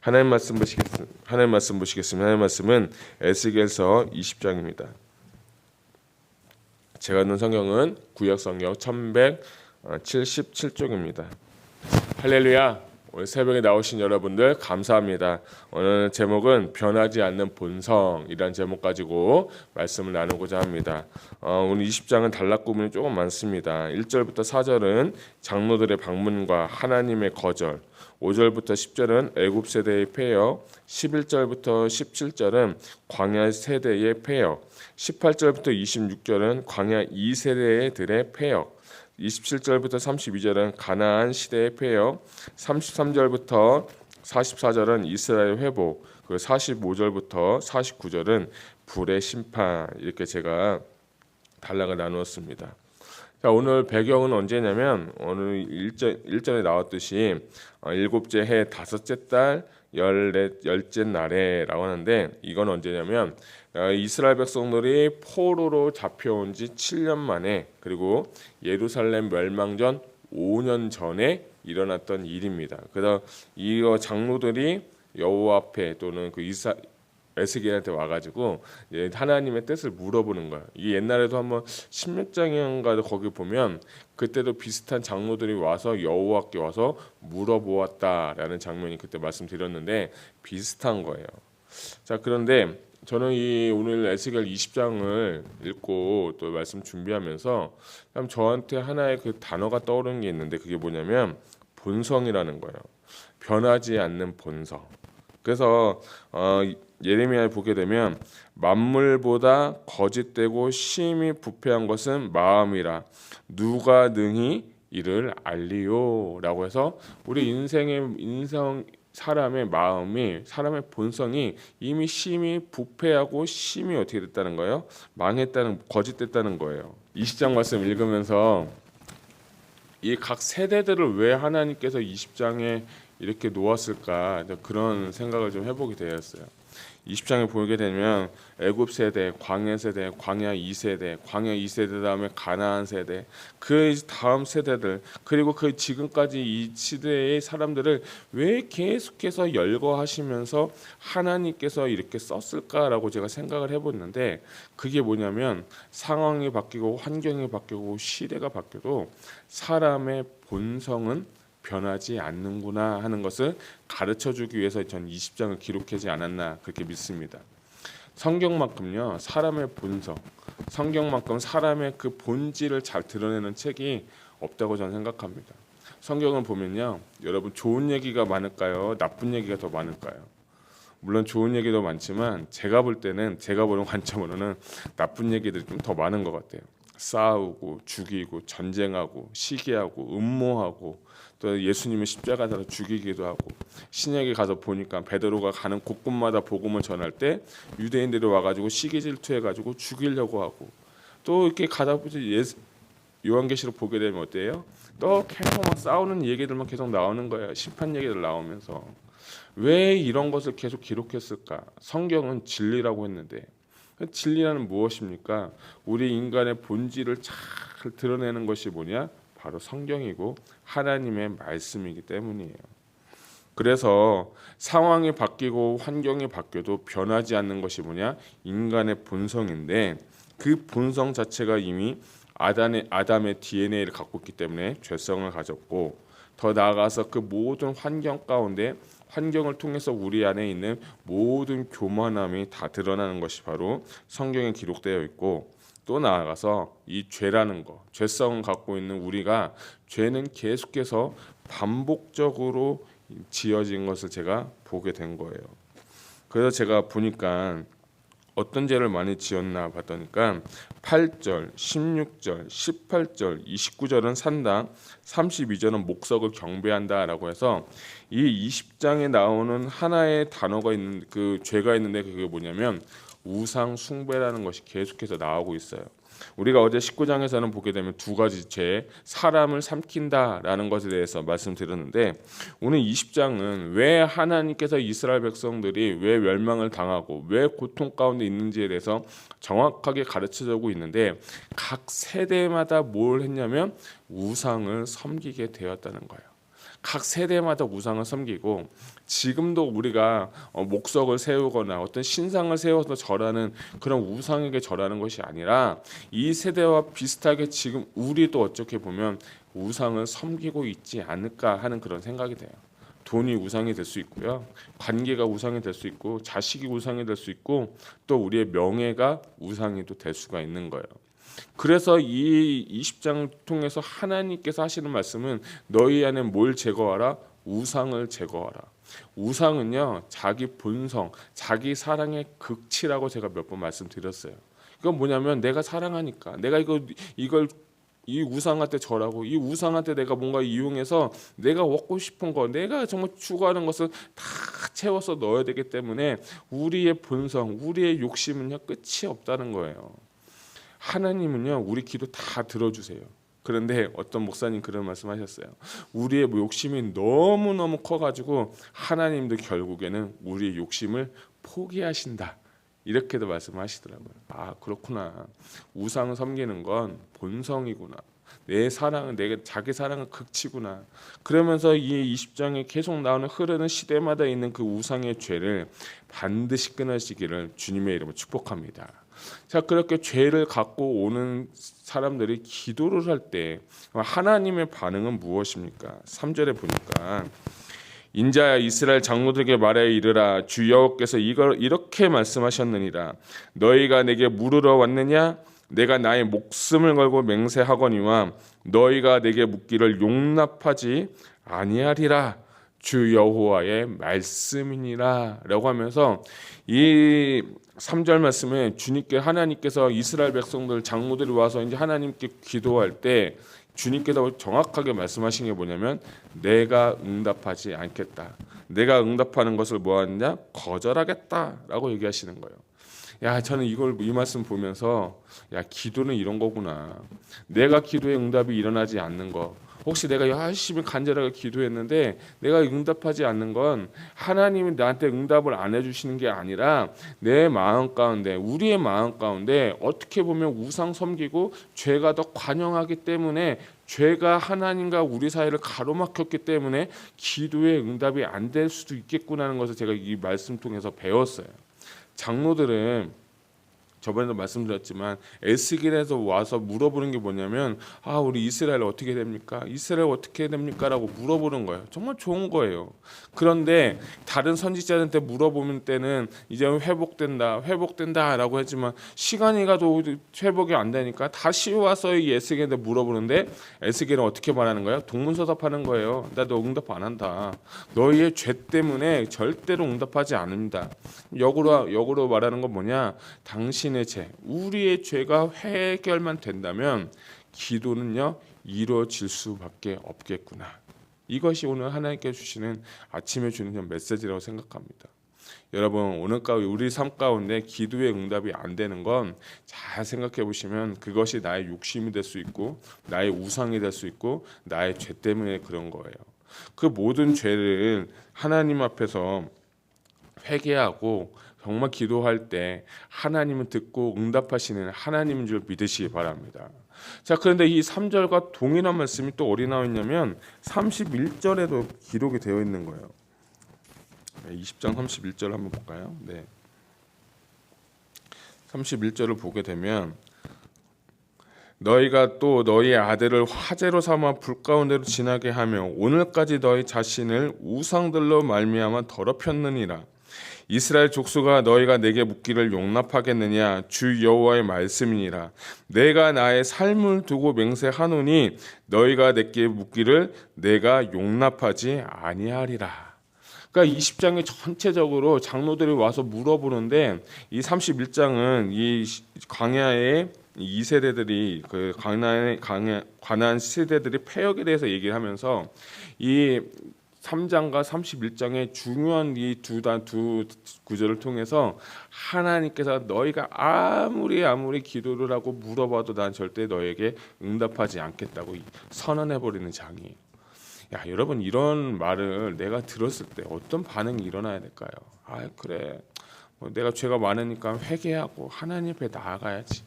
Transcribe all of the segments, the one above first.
하나님 말씀 보시겠습니다. 하나님 말씀은 에스겔서 20장입니다. 제가 읽는 성경은 구약 성경 1177쪽입니다. 할렐루야! 오늘 새벽에 나오신 여러분들 감사합니다. 오늘 제목은 변하지 않는 본성이라는 제목 가지고 말씀을 나누고자 합니다. 오늘 20장은 단락 구문이 조금 많습니다. 1절부터 4절은 장로들의 방문과 하나님의 거절, 5절부터 10절은 애굽 세대의 폐역, 11절부터 17절은 광야 세대의 폐역, 18절부터 26절은 광야 2세대들의 폐역, 27절부터 32절은 가나안 시대의 폐역, 33절부터 44절은 이스라엘 회복, 그리고 45절부터 49절은 불의 심판, 이렇게 제가 단락을 나누었습니다. 자, 오늘 배경은 언제냐면 오늘 1절에 나왔듯이 일곱째 해 다섯째 달 열째 날에라고 하는데, 이건 언제냐면 이스라엘 백성들이 포로로 잡혀온 지 7년 만에, 그리고 예루살렘 멸망 전 5년 전에 일어났던 일입니다. 그래서 이 장로들이 여호와 앞에 또는 그 에스겔한테 와가지고 하나님의 뜻을 물어보는 거야. 이게 옛날에도 한번 10몇 장인가 거기 보면 그때도 비슷한 장로들이 와서 여호와께 와서 물어보았다라는 장면이 그때 말씀드렸는데 비슷한 거예요. 자, 그런데 저는 이 오늘 에스겔 20장을 읽고 또 말씀 준비하면서 저한테 하나의 그 단어가 떠오르는 게 있는데, 그게 뭐냐면 본성이라는 거예요. 변하지 않는 본성. 그래서 예레미야에 보게 되면 만물보다 거짓되고 심히 부패한 것은 마음이라 누가 능히 이를 알리요라고 해서 우리 사람의 마음이, 사람의 본성이 이미 심히 부패하고 심히 어떻게 됐다는 거예요? 망했다는, 거짓됐다는 거예요. 20장 말씀 읽으면서 이 각 세대들을 왜 하나님께서 20장에 이렇게 놓았을까, 그런 생각을 좀 해보게 되었어요. 20장에 보게 되면 애굽 세대, 광야 세대, 광야 2세대, 광야 2세대 다음에 가나안 세대, 그 다음 세대들, 그리고 그 지금까지 이 시대의 사람들을 왜 계속해서 열거하시면서 하나님께서 이렇게 썼을까라고 제가 생각을 해봤는데, 그게 뭐냐면 상황이 바뀌고 환경이 바뀌고 시대가 바뀌어도 사람의 본성은 변하지 않는구나 하는 것을 가르쳐주기 위해서 전 20장을 기록하지 않았나 그렇게 믿습니다. 성경만큼요, 사람의 본성, 성경만큼 사람의 그 본질을 잘 드러내는 책이 없다고 저는 생각합니다. 성경을 보면요, 여러분 좋은 얘기가 많을까요? 나쁜 얘기가 더 많을까요? 물론 좋은 얘기도 많지만 제가 볼 때는, 제가 보는 관점으로는 나쁜 얘기들이 좀 더 많은 것 같아요. 싸우고 죽이고 전쟁하고 시기하고 음모하고, 또 예수님의 십자가에서 죽이기도 하고, 신약에 가서 보니까 베드로가 가는 곳곳마다 복음을 전할 때 유대인들이 와가지고 시기 질투해가지고 죽이려고 하고, 또 이렇게 가다 보지 요한계시록 보게 되면 어때요? 또 계속 막 싸우는 얘기들만 계속 나오는 거예요. 심판 얘기들 나오면서. 왜 이런 것을 계속 기록했을까? 성경은 진리라고 했는데, 진리는 무엇입니까? 우리 인간의 본질을 잘 드러내는 것이 뭐냐? 바로 성경이고 하나님의 말씀이기 때문이에요. 그래서 상황이 바뀌고 환경이 바뀌어도 변하지 않는 것이 뭐냐? 인간의 본성인데, 그 본성 자체가 이미 아담의 DNA를 갖고 있기 때문에 죄성을 가졌고, 더 나아가서 그 모든 환경 가운데, 환경을 통해서 우리 안에 있는 모든 교만함이 다 드러나는 것이 바로 성경에 기록되어 있고, 또 나아가서 이 죄라는 것, 죄성을 갖고 있는 우리가, 죄는 계속해서 반복적으로 지어진 것을 제가 보게 된 거예요. 그래서 제가 보니까 어떤 죄를 많이 지었나 봤더니까 8절, 16절, 18절, 29절은 산당, 32절은 목석을 경배한다라고 해서 이 20장에 나오는 하나의 단어가 있는, 그 죄가 있는데, 그게 뭐냐면 우상 숭배라는 것이 계속해서 나오고 있어요. 우리가 어제 19장에서는 보게 되면 두 가지 죄, 사람을 삼킨다라는 것에 대해서 말씀드렸는데, 오늘 20장은 왜 하나님께서 이스라엘 백성들이 왜 멸망을 당하고 왜 고통 가운데 있는지에 대해서 정확하게 가르쳐주고 있는데, 각 세대마다 뭘 했냐면 우상을 섬기게 되었다는 거예요. 각 세대마다 우상을 섬기고, 지금도 우리가 목석을 세우거나 어떤 신상을 세워서 절하는 그런 우상에게 절하는 것이 아니라 이 세대와 비슷하게 지금 우리도 어떻게 보면 우상을 섬기고 있지 않을까 하는 그런 생각이 돼요. 돈이 우상이 될 수 있고요. 관계가 우상이 될 수 있고 자식이 우상이 될 수 있고 또 우리의 명예가 우상이 또 될 수가 있는 거예요. 그래서 이 20장 통해서 하나님께서 하시는 말씀은 너희 안에 뭘 제거하라? 우상을 제거하라. 우상은요, 자기 본성, 자기 사랑의 극치라고 제가 몇 번 말씀드렸어요. 이건 뭐냐면 내가 사랑하니까 내가 이걸 이 우상한테 절하고 이 우상한테 내가 뭔가 이용해서 내가 먹고 싶은 거 내가 정말 추구하는 것을 다 채워서 넣어야 되기 때문에 우리의 본성, 우리의 욕심은요 끝이 없다는 거예요. 하나님은요 우리 기도 다 들어주세요. 그런데 어떤 목사님 그런 말씀하셨어요. 우리의 욕심이 너무너무 커가지고 하나님도 결국에는 우리의 욕심을 포기하신다. 이렇게도 말씀하시더라고요. 아 그렇구나. 우상 섬기는 건 본성이구나. 내 사랑은 내가 자기 사랑은 극치구나. 그러면서 이 20장에 계속 나오는 흐르는 시대마다 있는 그 우상의 죄를 반드시 끊으시기를 주님의 이름으로 축복합니다. 자 그렇게 죄를 갖고 오는 사람들이 기도를 할 때 하나님의 반응은 무엇입니까? 3절에 보니까 인자야 이스라엘 장로들에게 말하여 이르라 주 여호와께서 이걸 이렇게 말씀하셨느니라 너희가 내게 물으러 왔느냐 내가 나의 목숨을 걸고 맹세하거니와 너희가 내게 묻기를 용납하지 아니하리라 주 여호와의 말씀이니라 라고 하면서 이 3절 말씀에 주님께 하나님께서 이스라엘 백성들 장로들이 와서 이제 하나님께 기도할 때 주님께서 정확하게 말씀하신 게 뭐냐면 내가 응답하지 않겠다. 내가 응답하는 것을 뭐 하느냐? 거절하겠다라고 얘기하시는 거예요. 야, 저는 이 말씀 보면서 야, 기도는 이런 거구나. 내가 기도에 응답이 일어나지 않는 거. 혹시 내가 열심히 간절하게 기도했는데 내가 응답하지 않는 건 하나님이 나한테 응답을 안 해주시는 게 아니라 내 마음 가운데 우리의 마음 가운데 어떻게 보면 우상 섬기고 죄가 더 관영하기 때문에 죄가 하나님과 우리 사이를 가로막혔기 때문에 기도의 응답이 안 될 수도 있겠구나 하는 것을 제가 이 말씀 통해서 배웠어요. 장로들은 저번에도 말씀드렸지만 에스겔에서 와서 물어보는 게 뭐냐면 우리 이스라엘 어떻게 됩니까? 이스라엘 어떻게 됩니까? 라고 물어보는 거예요. 정말 좋은 거예요. 그런데 다른 선지자한테 물어보는 때는 이제 회복된다 라고 했지만 시간이 가도 회복이 안 되니까 다시 와서 이 에스겔한테 물어보는데 에스겔은 어떻게 말하는 거예요? 동문서답하는 거예요. 나 너 응답 안 한다. 너희의 죄 때문에 절대로 응답하지 않는다. 역으로 말하는 건 뭐냐? 당신의 죄, 우리의 죄가 해결만 된다면 기도는요 이루어질 수밖에 없겠구나. 이것이 오늘 하나님께 주시는 아침에 주는 메시지라고 생각합니다. 여러분 오늘 우리 삶 가운데 기도의 응답이 안 되는 건 잘 생각해 보시면 그것이 나의 욕심이 될 수 있고 나의 우상이 될 수 있고 나의 죄 때문에 그런 거예요. 그 모든 죄를 하나님 앞에서 회개하고 정말 기도할 때 하나님은 듣고 응답하시는 하나님인 줄 믿으시기 바랍니다. 자, 그런데 이 3절과 동일한 말씀이 또 어디 나와 있냐면 31절에도 기록이 되어 있는 거예요. 20장 31절 한번 볼까요? 네. 31절을 보게 되면 너희가 또 너희의 아들을 화제로 삼아 불 가운데로 지나게 하며 오늘까지 너희 자신을 우상들로 말미암아 더럽혔느니라. 이스라엘 족속아 너희가 내게 묻기를 용납하겠느냐 주 여호와의 말씀이니라. 내가 나의 삶을 두고 맹세하노니 너희가 내게 묻기를 내가 용납하지 아니하리라. 그러니까 20장에 전체적으로 장로들이 와서 물어보는데 이 31장은 이 광야의 이 세대들이 그 가나안 세대들이 패역에 대해서 얘기를 하면서 이 3장과 31장의 중요한 이 두 구절을 통해서 하나님께서 너희가 아무리 기도를 하고 물어봐도 난 절대 너에게 응답하지 않겠다고 선언해버리는 장이에요. 야, 여러분 이런 말을 내가 들었을 때 어떤 반응이 일어나야 될까요? 그래. 내가 죄가 많으니까 회개하고 하나님 앞에 나아가야지.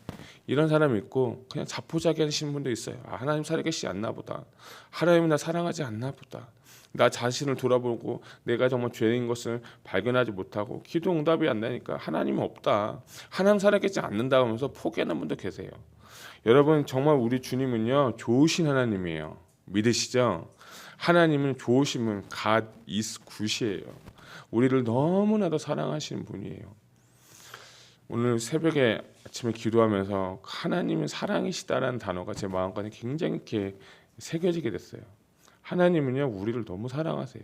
이런 사람이 있고 그냥 자포자기하시는 분도 있어요. 하나님 살아계시지 않나 보다. 하나님이 나 사랑하지 않나 보다. 나 자신을 돌아보고 내가 정말 죄인 것을 발견하지 못하고 기도 응답이 안 되니까 하나님은 없다, 하나님 살아계시지 않는다 하면서 포기하는 분도 계세요. 여러분, 정말 우리 주님은요 좋으신 하나님이에요. 믿으시죠? 하나님은 좋으신 분, God is good이에요. 우리를 너무나도 사랑하시는 분이에요. 오늘 새벽에 아침에 기도하면서 하나님은 사랑이시다라는 단어가 제 마음까지 굉장히 이렇게 새겨지게 됐어요. 하나님은요 우리를 너무 사랑하세요.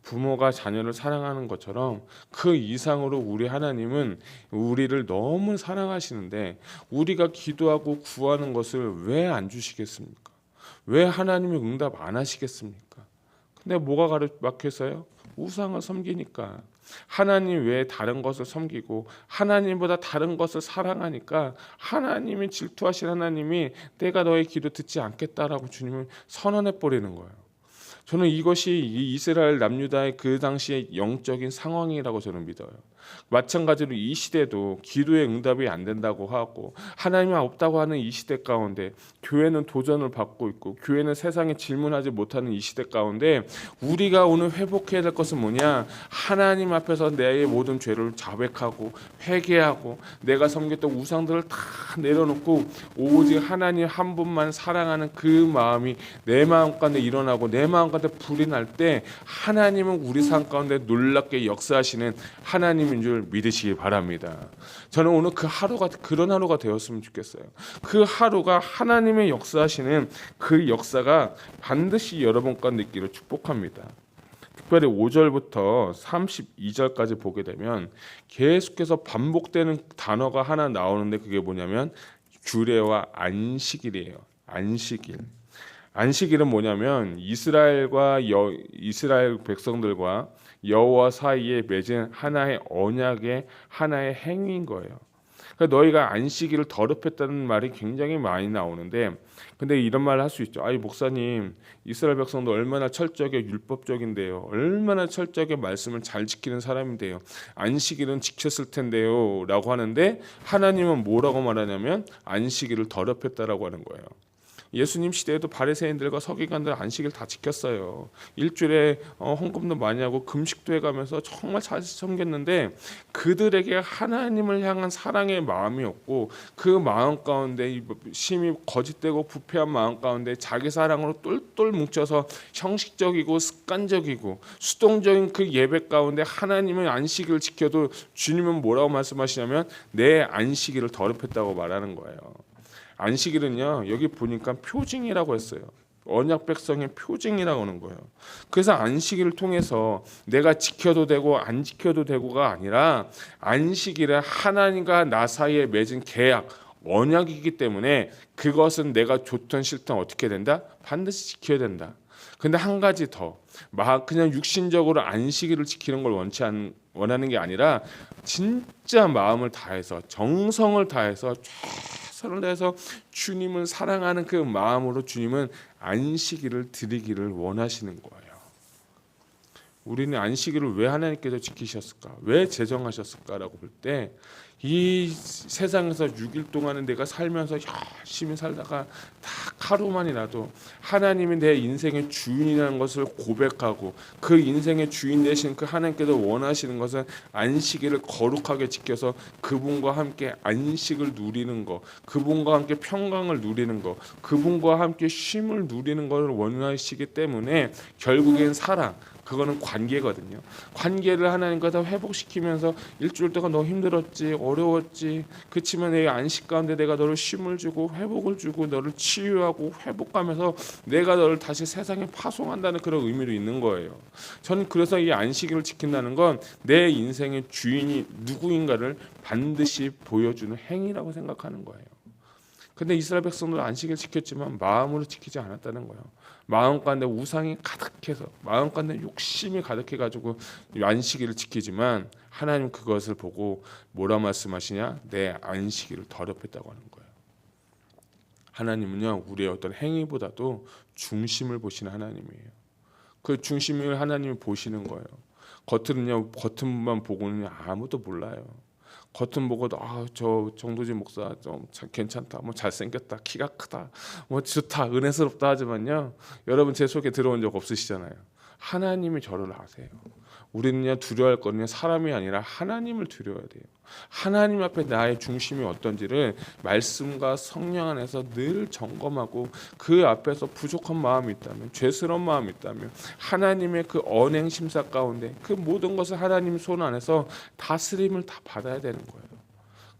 부모가 자녀를 사랑하는 것처럼 그 이상으로 우리 하나님은 우리를 너무 사랑하시는데 우리가 기도하고 구하는 것을 왜 안 주시겠습니까? 왜 하나님이 응답 안 하시겠습니까? 근데 뭐가 막혀서요? 우상을 섬기니까. 하나님 외에 다른 것을 섬기고 하나님보다 다른 것을 사랑하니까 하나님이 질투하신 하나님이 내가 너의 기도 듣지 않겠다라고 주님을 선언해 버리는 거예요. 저는 이것이 이 이스라엘 남유다의 그 당시의 영적인 상황이라고 저는 믿어요. 마찬가지로 이 시대도 기도의 응답이 안 된다고 하고 하나님이 없다고 하는 이 시대 가운데 교회는 도전을 받고 있고 교회는 세상에 질문하지 못하는 이 시대 가운데 우리가 오늘 회복해야 될 것은 뭐냐? 하나님 앞에서 내 모든 죄를 자백하고 회개하고 내가 섬겼던 우상들을 다 내려놓고 오직 하나님 한 분만 사랑하는 그 마음이 내 마음 가운데 일어나고 내 마음 가운데 불이 날 때 하나님은 우리 삶 가운데 놀랍게 역사하시는 하나님인 줄 믿으시기 바랍니다. 저는 오늘 그 하루가 그런 하루가 되었으면 좋겠어요. 그 하루가 하나님의 역사하시는 그 역사가 반드시 여러분 가운데 있기를 축복합니다. 특별히 5절부터 32절까지 보게 되면 계속해서 반복되는 단어가 하나 나오는데 그게 뭐냐면 규례와 안식일이에요. 안식일은 뭐냐면 이스라엘 백성들과 여호와 사이에 맺은 하나의 언약의 하나의 행위인 거예요. 그러니까 너희가 안식일을 더럽혔다는 말이 굉장히 많이 나오는데, 근데 이런 말을 할 수 있죠. 아니 목사님, 이스라엘 백성도 얼마나 철저하게 율법적인데요, 얼마나 철저하게 말씀을 잘 지키는 사람인데요, 안식일은 지켰을 텐데요 라고 하는데, 하나님은 뭐라고 말하냐면 안식일을 더럽혔다라고 하는 거예요. 예수님 시대에도 바리새인들과 서기관들 안식일 다 지켰어요. 일주일에 헌금도 많이 하고 금식도 해가면서 정말 잘 섬겼는데 그들에게 하나님을 향한 사랑의 마음이었고 그 마음 가운데 심히 거짓되고 부패한 마음 가운데 자기 사랑으로 똘똘 뭉쳐서 형식적이고 습관적이고 수동적인 그 예배 가운데 하나님의 안식일을 지켜도 주님은 뭐라고 말씀하시냐면 내 안식일을 더럽혔다고 말하는 거예요. 안식일은요 여기 보니까 표징이라고 했어요. 언약 백성의 표징이라고 하는 거예요. 그래서 안식일을 통해서 내가 지켜도 되고 안 지켜도 되고가 아니라 안식일은 하나님과 나 사이에 맺은 계약, 언약이기 때문에 그것은 내가 좋든 싫든 어떻게 된다? 반드시 지켜야 된다. 근데 한 가지 더, 그냥 육신적으로 안식일을 지키는 걸 원하는 게 아니라 진짜 마음을 다해서 정성을 다해서 최선을 다해서 주님을 사랑하는 그 마음으로 주님은 안식일을 드리기를 원하시는 거예요. 우리는 안식일을 왜 하나님께서 지키셨을까? 왜 제정하셨을까라고 볼 때 이 세상에서 6일 동안은 내가 살면서 열심히 살다가 딱 하루만이라도 하나님이 내 인생의 주인이라는 것을 고백하고 그 인생의 주인 되신 그 하나님께서 원하시는 것은 안식일을 거룩하게 지켜서 그분과 함께 안식을 누리는 것, 그분과 함께 평강을 누리는 것, 그분과 함께 쉼을 누리는 것을 원하시기 때문에 결국엔 사랑, 그거는 관계거든요. 관계를 하나님과 다 회복시키면서 일주일 동안 너무 힘들었지, 어려웠지, 그렇지만 내 안식 가운데 내가 너를 쉼을 주고 회복을 주고 너를 치유하고 회복하면서 내가 너를 다시 세상에 파송한다는 그런 의미로 있는 거예요. 저는 그래서 이 안식일을 지킨다는 건 내 인생의 주인이 누구인가를 반드시 보여주는 행위라고 생각하는 거예요. 근데 이스라엘 백성들 안식일 지켰지만 마음으로 지키지 않았다는 거예요. 마음 가운데 우상이 가득해서, 마음 가운데 욕심이 가득해가지고 안식일을 지키지만 하나님 그것을 보고 뭐라 말씀하시냐? 내 안식일을 더럽혔다고 하는 거예요. 하나님은요 우리의 어떤 행위보다도 중심을 보시는 하나님이에요. 그 중심을 하나님이 보시는 거예요. 겉은만 보고는 아무도 몰라요. 겉은 보고도 저 정도진 목사 좀 괜찮다, 뭐 잘생겼다, 키가 크다, 뭐 좋다, 은혜스럽다 하지만요 여러분 제 속에 들어온 적 없으시잖아요. 하나님이 저를 아세요. 우리는요 두려워할 거는 사람이 아니라 하나님을 두려워야 돼요. 하나님 앞에 나의 중심이 어떤지를 말씀과 성령 안에서 늘 점검하고 그 앞에서 부족한 마음이 있다면, 죄스러운 마음이 있다면 하나님의 그 언행 심사 가운데 그 모든 것을 하나님 손 안에서 다스림을 다 받아야 되는 거예요.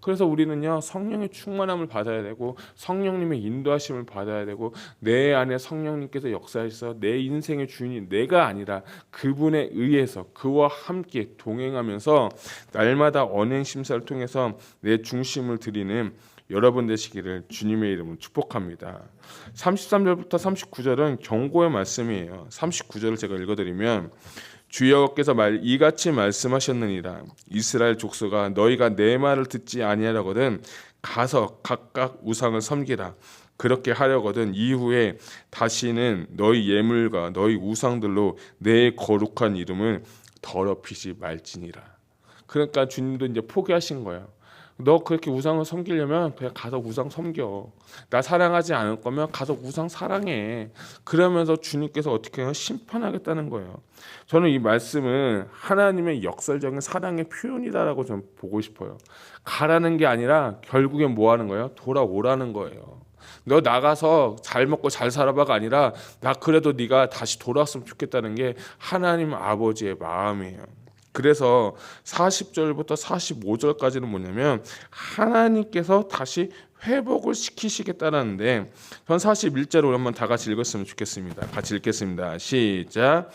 그래서 우리는요 성령의 충만함을 받아야 되고 성령님의 인도하심을 받아야 되고 내 안에 성령님께서 역사하셔서 내 인생의 주인이 내가 아니라 그분에 의해서 그와 함께 동행하면서 날마다 언행 심사를 통해서 내 중심을 드리는 여러분 되시기를 주님의 이름으로 축복합니다. 33절부터 39절은 경고의 말씀이에요. 39절을 제가 읽어드리면 주여께서 이같이 말씀하셨느니라. 이스라엘 족속아, 너희가 내 말을 듣지 아니하려거든 가서 각각 우상을 섬기라. 그렇게 하려거든 이후에 다시는 너희 예물과 너희 우상들로 내 거룩한 이름을 더럽히지 말지니라. 그러니까 주님도 이제 포기하신 거예요. 너 그렇게 우상을 섬기려면 그냥 가서 우상 섬겨. 나 사랑하지 않을 거면 가서 우상 사랑해. 그러면서 주님께서 어떻게 해요? 심판하겠다는 거예요. 저는 이 말씀은 하나님의 역설적인 사랑의 표현이다라고 저는 보고 싶어요. 가라는 게 아니라 결국엔 뭐 하는 거예요? 돌아오라는 거예요. 너 나가서 잘 먹고 잘 살아봐가 아니라 나 그래도 네가 다시 돌아왔으면 좋겠다는 게 하나님 아버지의 마음이에요. 그래서 40절부터 45절까지는 뭐냐면 하나님께서 다시 회복을 시키시겠다라는데, 전 41절을 한번 다 같이 읽었으면 좋겠습니다. 같이 읽겠습니다. 시작.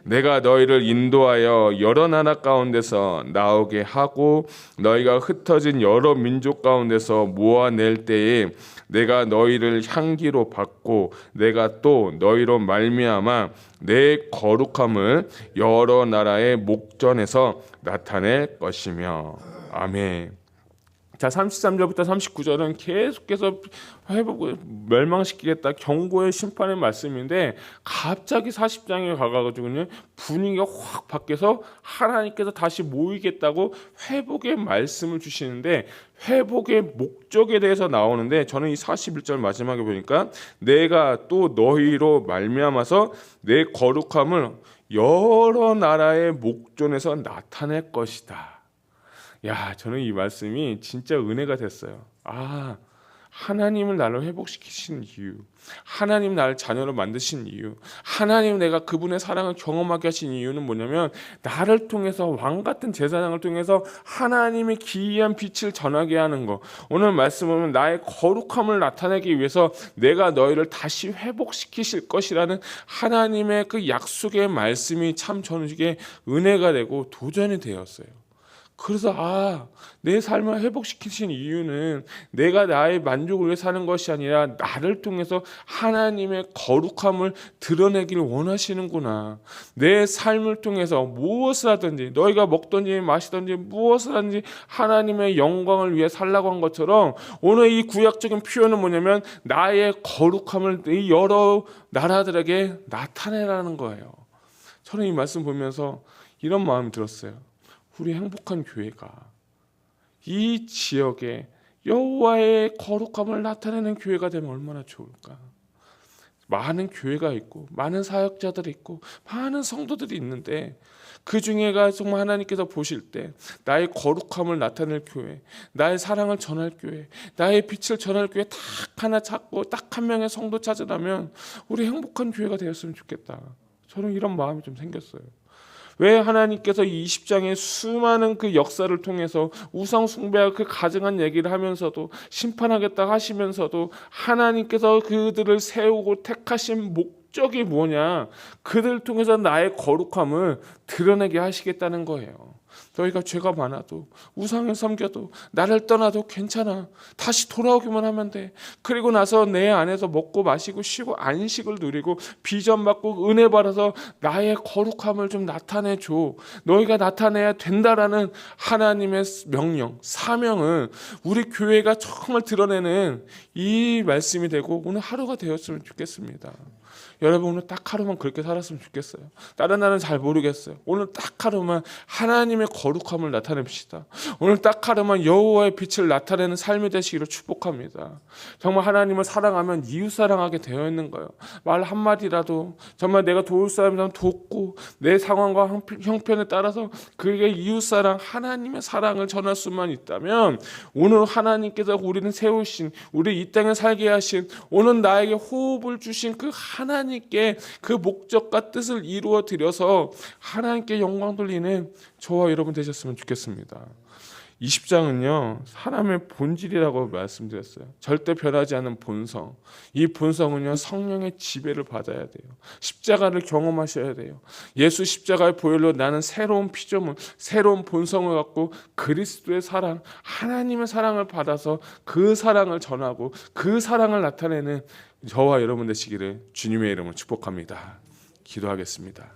내가 너희를 인도하여 여러 나라 가운데서 나오게 하고 너희가 흩어진 여러 민족 가운데서 모아낼 때에 내가 너희를 향기로 받고 내가 또 너희로 말미암아 내 거룩함을 여러 나라의 목전에서 나타낼 것이며. 아멘. 자, 33절부터 39절은 계속해서 회복을 멸망시키겠다 경고의 심판의 말씀인데, 갑자기 40장에 가가지고는 분위기가 확 바뀌어서 하나님께서 다시 모이겠다고 회복의 말씀을 주시는데, 회복의 목적에 대해서 나오는데, 저는 이 41절 마지막에 보니까 내가 또 너희로 말미암아서 내 거룩함을 여러 나라의 목전에서 나타낼 것이다. 야, 저는 이 말씀이 진짜 은혜가 됐어요. 아, 하나님을 나를 회복시키신 이유, 하나님 나를 자녀로 만드신 이유, 하나님 내가 그분의 사랑을 경험하게 하신 이유는 뭐냐면 나를 통해서 왕같은 제사장을 통해서 하나님의 기이한 빛을 전하게 하는 거. 오늘 말씀 보면 나의 거룩함을 나타내기 위해서 내가 너희를 다시 회복시키실 것이라는 하나님의 그 약속의 말씀이 참 저는 이게 은혜가 되고 도전이 되었어요. 그래서 내 삶을 회복시키신 이유는 내가 나의 만족을 위해 사는 것이 아니라 나를 통해서 하나님의 거룩함을 드러내기를 원하시는구나. 내 삶을 통해서 무엇을 하든지, 너희가 먹든지 마시든지 무엇을 하든지 하나님의 영광을 위해 살라고 한 것처럼 오늘 이 구약적인 표현은 뭐냐면 나의 거룩함을 이 여러 나라들에게 나타내라는 거예요. 저는 이 말씀 보면서 이런 마음이 들었어요. 우리 행복한 교회가 이 지역에 여호와의 거룩함을 나타내는 교회가 되면 얼마나 좋을까. 많은 교회가 있고 많은 사역자들이 있고 많은 성도들이 있는데 그 중에가 정말 하나님께서 보실 때 나의 거룩함을 나타낼 교회, 나의 사랑을 전할 교회, 나의 빛을 전할 교회 딱 하나 찾고 딱 한 명의 성도 찾으라면 우리 행복한 교회가 되었으면 좋겠다. 저는 이런 마음이 좀 생겼어요. 왜 하나님께서 이 20장의 수많은 그 역사를 통해서 우상 숭배와 그 가증한 얘기를 하면서도 심판하겠다 하시면서도 하나님께서 그들을 세우고 택하신 목적이 뭐냐, 그들을 통해서 나의 거룩함을 드러내게 하시겠다는 거예요. 너희가 죄가 많아도 우상을 섬겨도 나를 떠나도 괜찮아. 다시 돌아오기만 하면 돼. 그리고 나서 내 안에서 먹고 마시고 쉬고 안식을 누리고 비전 받고 은혜 받아서 나의 거룩함을 좀 나타내줘. 너희가 나타내야 된다라는 하나님의 명령, 사명을 우리 교회가 정말 드러내는 이 말씀이 되고 오늘 하루가 되었으면 좋겠습니다. 여러분 오늘 딱 하루만 그렇게 살았으면 좋겠어요. 다른 날은 잘 모르겠어요. 오늘 딱 하루만 하나님의 거룩함을 나타냅시다. 오늘 딱 하루만 여호와의 빛을 나타내는 삶이 되시기를 축복합니다. 정말 하나님을 사랑하면 이웃 사랑하게 되어 있는 거예요. 말 한마디라도 정말 내가 도울 사람이라면 돕고 내 상황과 형편에 따라서 그에게 이웃 사랑, 하나님의 사랑을 전할 수만 있다면 오늘 하나님께서 우리는 세우신, 우리 이 땅에 살게 하신, 오늘 나에게 호흡을 주신 그 하나님께 그 목적과 뜻을 이루어 드려서 하나님께 영광 돌리는 저와 여러분 되셨으면 좋겠습니다. 20장은요 사람의 본질이라고 말씀드렸어요. 절대 변하지 않는 본성. 이 본성은요 성령의 지배를 받아야 돼요. 십자가를 경험하셔야 돼요. 예수 십자가의 보혈로 나는 새로운 피조물, 새로운 본성을 갖고 그리스도의 사랑, 하나님의 사랑을 받아서 그 사랑을 전하고 그 사랑을 나타내는 저와 여러분 되시기를 주님의 이름으로 축복합니다. 기도하겠습니다.